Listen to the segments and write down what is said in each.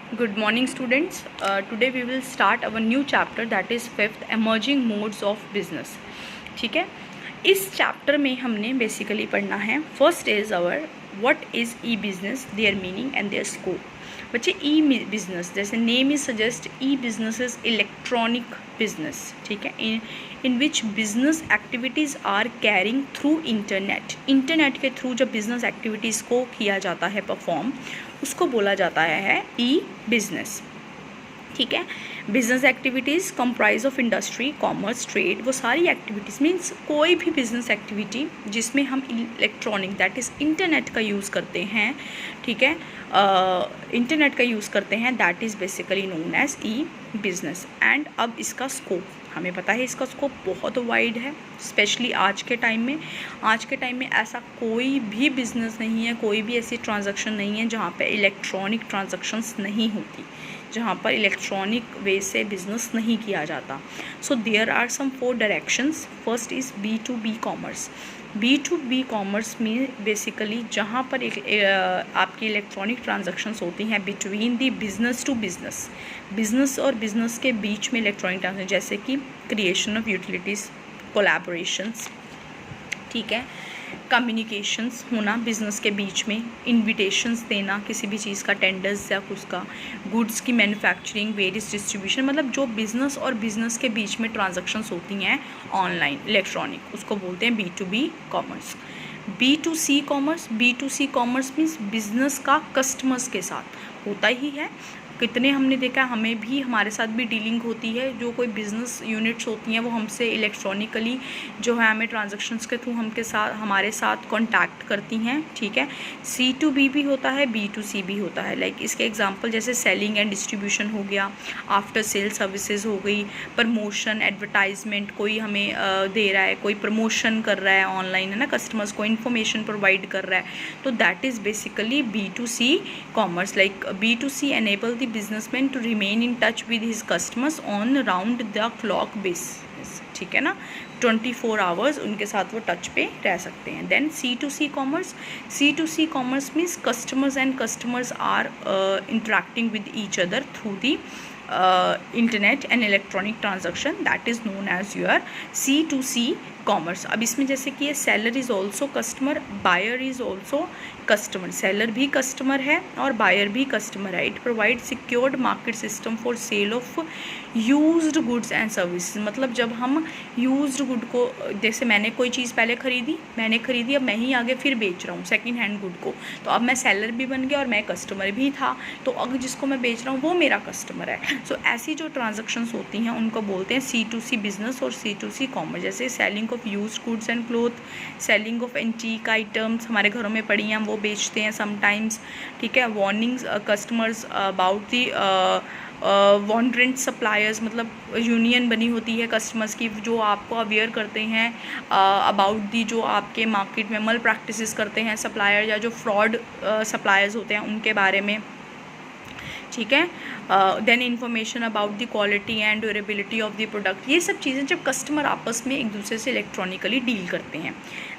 Good morning, students. Today we will start our new chapter, that is fifth, emerging modes of business. ठीक है, इस chapter में हमने basically पढ़ना है first is our what is E business, their meaning and their scope. बच्चे E business जैसे name is suggest, E business is electronic business. ठीक है, in which business activities are carrying through internet. Internet के थ्रू जब business activities को किया जाता है परफॉर्म, उसको बोला जाता है ई बिजनेस. ठीक है, business activities comprise of industry, commerce, trade, वो सारी एक्टिविटीज़ मीन्स कोई भी बिजनेस एक्टिविटी जिसमें हम इलेक्ट्रॉनिक दैट इज़ इंटरनेट का यूज़ करते हैं. ठीक है, इंटरनेट का यूज़ करते हैं, that is basically known as e business. And अब इसका स्कोप हमें पता है, इसका स्कोप बहुत वाइड है, स्पेशली आज के टाइम में. आज के टाइम में ऐसा कोई भी बिज़नेस नहीं है, कोई भी ऐसी ट्रांजैक्शन नहीं है जहाँ पे इलेक्ट्रॉनिक ट्रांजैक्शंस नहीं होती, जहाँ पर इलेक्ट्रॉनिक वे से बिज़नेस नहीं किया जाता. So there are some 4 directions. First is B2B commerce. B2B commerce में बेसिकली जहाँ पर आपकी इलेक्ट्रॉनिक ट्रांजैक्शंस होती हैं between the business to business, business और बिजनेस के बीच में इलेक्ट्रॉनिक ट्रांजैक्शन, जैसे कि क्रिएशन ऑफ यूटिलिटीज़, कोलैबोरेशंस. ठीक है, कम्युनिकेशंस होना बिज़नेस के बीच में, इन्विटेशंस देना किसी भी चीज़ का, टेंडर्स या कुछ का, गुड्स की मैन्युफैक्चरिंग, वेरियस डिस्ट्रीब्यूशन, मतलब जो बिज़नेस और बिज़नेस के बीच में ट्रांजैक्शंस होती हैं ऑनलाइन इलेक्ट्रॉनिक, उसको बोलते हैं B2B commerce. B2C commerce. B2C commerce means business का कस्टमर्स के साथ होता ही है. कितने हमने देखा, हमें भी हमारे साथ भी डीलिंग होती है, जो कोई बिज़नेस यूनिट्स होती हैं वो हमसे इलेक्ट्रॉनिकली जो है हमें ट्रांजैक्शंस के थ्रू हमारे साथ कांटेक्ट करती हैं. ठीक है, C2B भी होता है, B2C भी होता है. लाइक इसके एग्जांपल जैसे सेलिंग एंड डिस्ट्रीब्यूशन हो गया, आफ्टर सेल सर्विसेज हो गई, प्रमोशन, एडवर्टाइजमेंट, कोई हमें दे रहा है, कोई प्रमोशन कर रहा है ऑनलाइन, है ना, कस्टमर्स को इन्फॉर्मेशन प्रोवाइड कर रहा है, तो that is basically B2C commerce. Like B2C enable the businessman to remain in touch with his customers on round the clock basis. ठीक है ना, 24 आवर्स उनके साथ वो टच पे रह सकते हैं. Then C2C commerce. C2C commerce means customers and customers are interacting with each other through the internet and electronic transaction, that is known as your C2C commerce. अब इसमें जैसे कि ये seller is also customer, buyer is also customer. Seller भी customer है और buyer भी customer है. It provide secured market system for sale of used goods and services. मतलब जब हम यूज्ड गुड को, जैसे मैंने कोई चीज़ पहले खरीदी, अब मैं ही आगे फिर बेच रहा हूँ सेकंड हैंड गुड को, तो अब मैं सेलर भी बन गया और मैं कस्टमर भी था, तो अगर जिसको मैं बेच रहा हूँ वो मेरा कस्टमर है. सो ऐसी जो ट्रांजेक्शन्स होती हैं उनको बोलते हैं C2C बिजनेस और C2C कॉमर्स. जैसे selling of used goods and cloth, selling of antique items, हमारे घरों में पड़ी हैं वो बेचते हैं समटाइम्स. ठीक है, वार्निंग्स कस्टमर्स अबाउट दी वॉन्ड्रेंट सप्लायर्स, मतलब यूनियन बनी होती है कस्टमर्स की जो आपको अवेयर करते हैं अबाउट दी जो आपके मार्केट में मल प्रैक्टिसेस करते हैं सप्लायर, या जो फ्रॉड सप्लायर्स होते हैं उनके बारे में. ठीक है, then information about the quality and durability of the product. ये सब चीज़ें जब कस्टमर आपस में एक दूसरे से इलेक्ट्रॉनिकली डील करते हैं.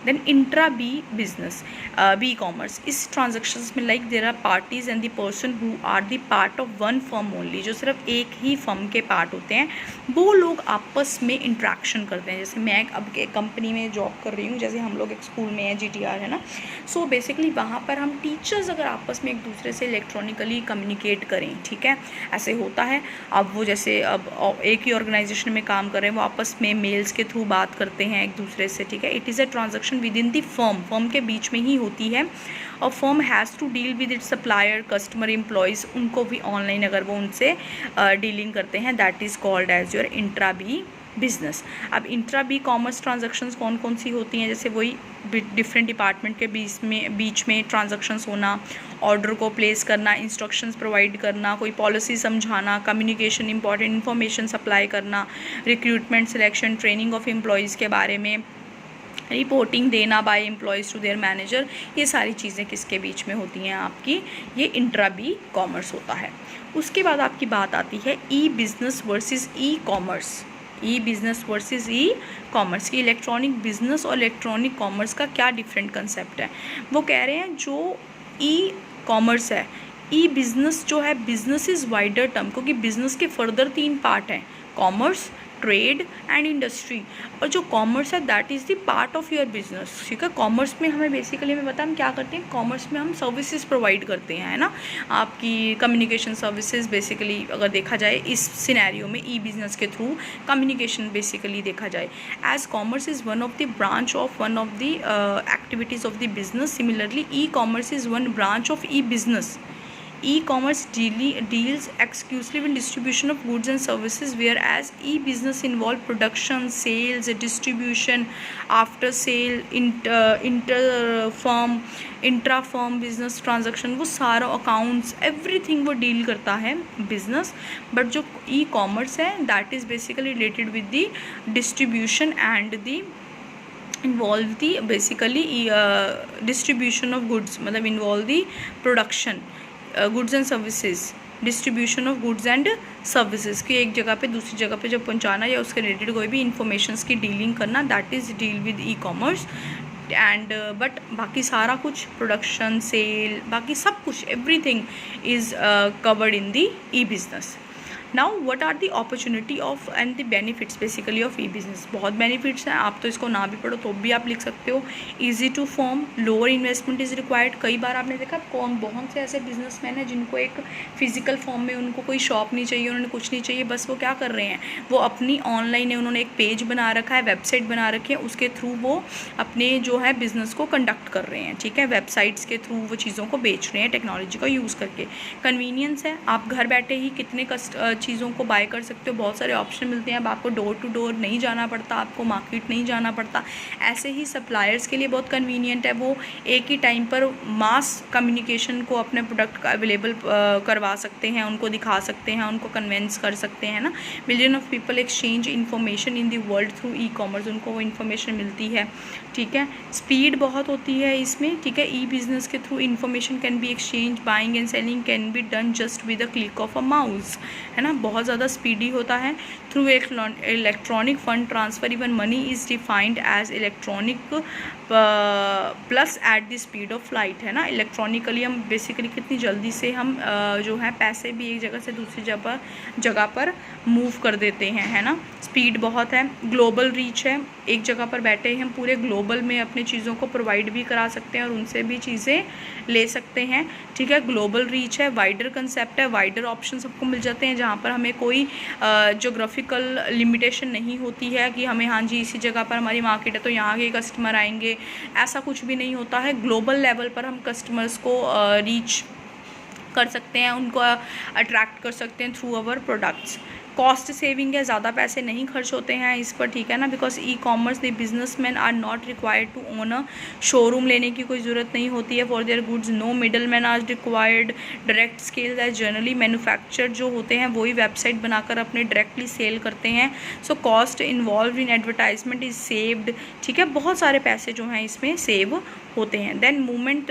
Then intra B business, B commerce. इस ट्रांजेक्शन्स में like there are parties and the person who are the part of one firm only, जो सिर्फ एक ही फर्म के पार्ट होते हैं, वो लोग आपस में इंट्रैक्शन करते हैं. जैसे मैं अब एक कंपनी में जॉब कर रही हूँ, जैसे हम लोग एक स्कूल में है, GTR है ना, सो बेसिकली वहाँ पर हम टीचर्स अगर आपस में एक दूसरे से इलेक्ट्रॉनिकली कम्युनिकेट करें, ठीक है, ऐसे होता है. अब वो जैसे अब एक ही ऑर्गेनाइजेशन में काम कर रहे हैं, वो आपस में मेल्स के थ्रू बात करते हैं एक दूसरे से. ठीक है, it is a transaction within the firm के बीच में ही होती है. और firm has to deal with it supplier, customer, employees, उनको भी ऑनलाइन अगर वो उनसे डीलिंग करते हैं, that is called as your intra B business. अब इंट्रा बी कॉमर्स ट्रांजैक्शंस कौन कौन सी होती हैं, जैसे वही डिफरेंट डिपार्टमेंट के बीच में ट्रांजैक्शंस होना, ऑर्डर को प्लेस करना, इंस्ट्रक्शंस प्रोवाइड करना, कोई पॉलिसी समझाना, कम्युनिकेशन, इंपॉर्टेंट इन्फॉर्मेशन सप्लाई करना, recruitment, selection, training of employees के बारे में, रिपोर्टिंग देना by employees to their manager. ये सारी चीज़ें किसके बीच में होती हैं आपकी, ये इंट्रा बी कॉमर्स होता है. उसके बाद आपकी बात आती है e business versus e commerce. ई बिज़नेस वर्सेस ई कॉमर्स की इलेक्ट्रॉनिक बिज़नेस और इलेक्ट्रॉनिक कॉमर्स का क्या डिफरेंट कंसेप्ट है. वो कह रहे हैं जो ई कॉमर्स है ई बिज़नेस जो है, बिजनेस इज़ वाइडर टर्म, क्योंकि बिजनेस के फर्दर 3 पार्ट हैं, कॉमर्स, ट्रेड एंड इंडस्ट्री। और जो कॉमर्स है that is the part of your business, ठीक है। कॉमर्स में हमें बेसिकली हमें पता हम क्या करते हैं, कॉमर्स में हम सर्विसेज प्रोवाइड करते हैं, है ना, आपकी कम्युनिकेशन सर्विसेज बेसिकली अगर देखा जाए इस सिनेरियो में ई बिज़नेस के थ्रू कम्युनिकेशन बेसिकली देखा जाए, as commerce is one of the branch of one of the activities of the business. Similarly e commerce is one branch of e business. E-commerce deals exclusively in distribution of goods and services, whereas e-business involve production, sales, distribution, after sale, intra-firm business transaction, वो सारा accounts everything वो deal करता है business. But जो e commerce है that is basically related with the distribution and the involve the basically distribution of goods, मतलब involve the production, goods and services, distribution of goods and services की एक जगह पे दूसरी जगह पे जब पहुंचाना या उसके रिलेटेड कोई भी इंफॉर्मेशंस की डीलिंग करना, that is deal with e commerce. And but बाकी सारा कुछ प्रोडक्शन, सेल, बाकी सब कुछ everything is covered in the e business. Now what are the opportunity of and the benefits basically of e business. बहुत benefits हैं, आप तो इसको ना भी पढ़ो तो भी आप लिख सकते हो। Easy to form, lower investment is required. कई बार आपने देखा बहुत से ऐसे बिजनेसमैन हैं जिनको एक फिजिकल फॉर्म में उनको कोई शॉप नहीं चाहिए, उन्होंने कुछ नहीं चाहिए, बस वो क्या कर रहे हैं, वो अपनी ऑनलाइन है, उन्होंने एक पेज बना रखा है, वेबसाइट बना रखी है, उसके थ्रू वो अपने जो है बिज़नेस को कंडक्ट कर रहे हैं, ठीक है। वेबसाइट्स के थ्रू वो चीज़ों को बेच रहे हैं टेक्नोलॉजी का यूज़ करके। कन्वीनियंस है, आप घर बैठे ही कितने चीज़ों को बाय कर सकते हो, बहुत सारे ऑप्शन मिलते हैं। अब आपको डोर टू डोर नहीं जाना पड़ता, आपको मार्केट नहीं जाना पड़ता। ऐसे ही सप्लायर्स के लिए बहुत कन्वीनियंट है, वो एक ही टाइम पर मास कम्युनिकेशन को अपने प्रोडक्ट का अवेलेबल करवा सकते हैं, उनको दिखा सकते हैं, उनको कन्वेंस कर सकते हैं ना। Million of people exchange information in the world through e commerce, उनको वो इन्फॉर्मेशन मिलती है, ठीक है। स्पीड बहुत होती है इसमें, ठीक है। ई बिज़नेस के through information can be exchange, buying and selling can be done just with a click of a mouse, है ना। बहुत ज़्यादा स्पीडी होता है। Through electronic fund transfer, even money is defined as electronic plus at the speed of light, है ना। Electronically हम basically कितनी जल्दी से हम जो है पैसे भी एक जगह से दूसरी जगह पर मूव कर देते हैं, है ना। स्पीड बहुत है। ग्लोबल रीच है, एक जगह पर बैठे हम पूरे ग्लोबल में अपनी चीज़ों को प्रोवाइड भी करा सकते हैं और उनसे भी चीज़ें ले सकते हैं, ठीक है। ग्लोबल रीच है, वाइडर कंसेप्ट है, वाइडर ऑप्शन सबको मिल जाते हैं, जहाँ पर हमें कोई जोग्राफिकल लिमिटेशन नहीं होती है कि हमें हाँ जी इसी जगह पर हमारी मार्केट है तो यहाँ के कस्टमर आएंगे, ऐसा कुछ भी नहीं होता है। ग्लोबल लेवल पर हम कस्टमर्स को रीच कर सकते हैं, उनको अट्रैक्ट कर सकते हैं through our products. Cost saving है, ज़्यादा पैसे नहीं खर्च होते हैं इस पर, ठीक है ना। Because e commerce the businessman are not required to own a showroom, लेने की कोई ज़रूरत नहीं होती है for their goods. No middle man are required. Direct sales as generally manufacture जो होते हैं वही वेबसाइट बनाकर अपने डायरेक्टली सेल करते हैं। So cost involve in advertisement is saved, ठीक है। बहुत सारे पैसे जो हैं इसमें सेव होते हैं। देन मूवमेंट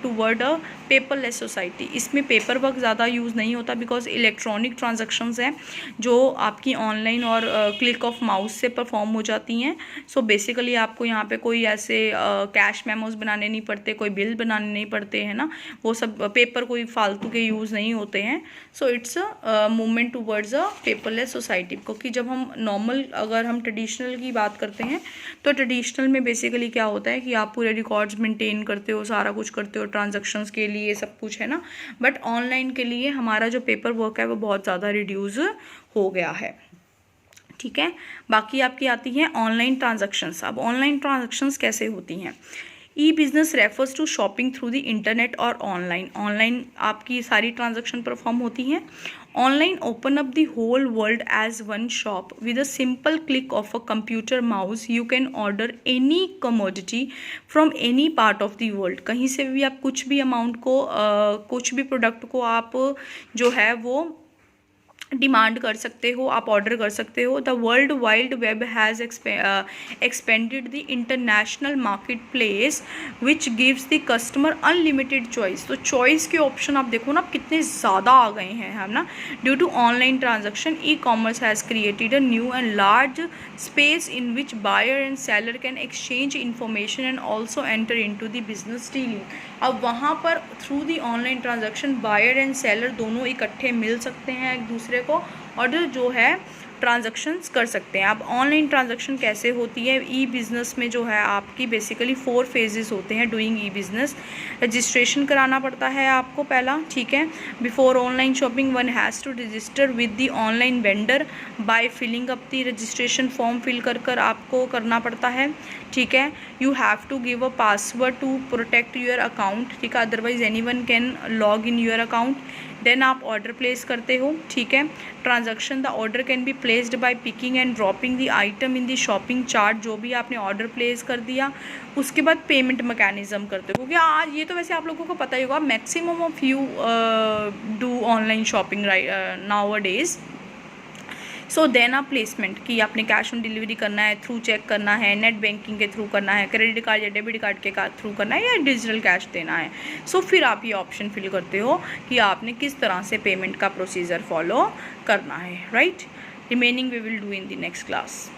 टूवर्ड अ पेपरलेस सोसाइटी, इसमें पेपर वर्क ज़्यादा यूज़ नहीं होता बिकॉज इलेक्ट्रॉनिक ट्रांजेक्शंस हैं जो आपकी ऑनलाइन और क्लिक ऑफ माउस से परफॉर्म हो जाती हैं। सो बेसिकली आपको यहाँ पे कोई ऐसे कैश मेमोज बनाने नहीं पड़ते, कोई बिल बनाने नहीं पड़ते, है ना। वो सब पेपर कोई फालतू के यूज़ नहीं होते हैं। So it's movement towards a paperless society, क्योंकि जब हम नॉर्मल अगर हम ट्रेडिशनल की बात करते हैं तो ट्रेडिशनल में बेसिकली क्या होता है कि आप पूरे रिकॉर्ड्स मेंटेन करते हो, सारा कुछ करते हो ट्रांजैक्शंस के लिए, सब कुछ, है ना। बट ऑनलाइन के लिए हमारा जो पेपर वर्क है वो बहुत ज़्यादा रिड्यूस हो गया है, ठीक है। बाकी आपकी आती हैं ऑनलाइन ट्रांजैक्शंस। अब ऑनलाइन ट्रांजैक्शंस कैसे होती हैं। E business refers to shopping through the internet और ऑनलाइन आपकी सारी ट्रांजैक्शन परफॉर्म होती हैं। Online open up the whole world as one shop with a simple click of a computer mouse. You can order any commodity from any part of the world. कहीं से भी आप कुछ भी अमाउंट को कुछ भी प्रोडक्ट को आप जो है वो डिमांड कर सकते हो, आप ऑर्डर कर सकते हो। The world wide web has expanded the international market place which gives the customer unlimited choice. तो चॉइस के ऑप्शन आप देखो ना कितने ज़्यादा आ गए हैं, है ना। Due to online transaction e commerce has created a new and large space in which buyer and seller can exchange information and also enter in to the business dealing. अब वहाँ पर through the online transaction buyer and seller दोनों इकट्ठे मिल सकते हैं एक दूसरे को, और जो है ट्रांजैक्शंस कर सकते हैं। अब ऑनलाइन ट्रांजैक्शन कैसे होती है ई बिज़नेस में, जो है आपकी बेसिकली 4 फेजेस होते हैं डूइंग ई बिज़नेस। रजिस्ट्रेशन कराना पड़ता है आपको पहला, ठीक है। Before online shopping one has to register with the online vendor by filling up the registration form fill कर आपको करना पड़ता है, ठीक है। You have to give a password to protect your account, ठीक है, otherwise anyone can log in your account. Then आप ऑर्डर प्लेस करते हो, ठीक है। Transaction the order can be placed by picking and dropping the item in the shopping chart. जो भी आपने ऑर्डर प्लेस कर दिया उसके बाद पेमेंट मैकेनिज्म करते हो, क्योंकि आज ये तो वैसे आप लोगों को पता ही होगा, maximum of you do online shopping nowadays. So then आप प्लेसमेंट कि आपने कैश ऑन डिलीवरी करना है, थ्रू चेक करना है, नेट बैंकिंग के थ्रू करना है, क्रेडिट कार्ड या डेबिट कार्ड के थ्रू करना है, या डिजिटल कैश देना है। सो फिर आप ये ऑप्शन फिल करते हो कि आपने किस तरह से पेमेंट का प्रोसीजर फॉलो करना है, right. Remaining we will do in the next class.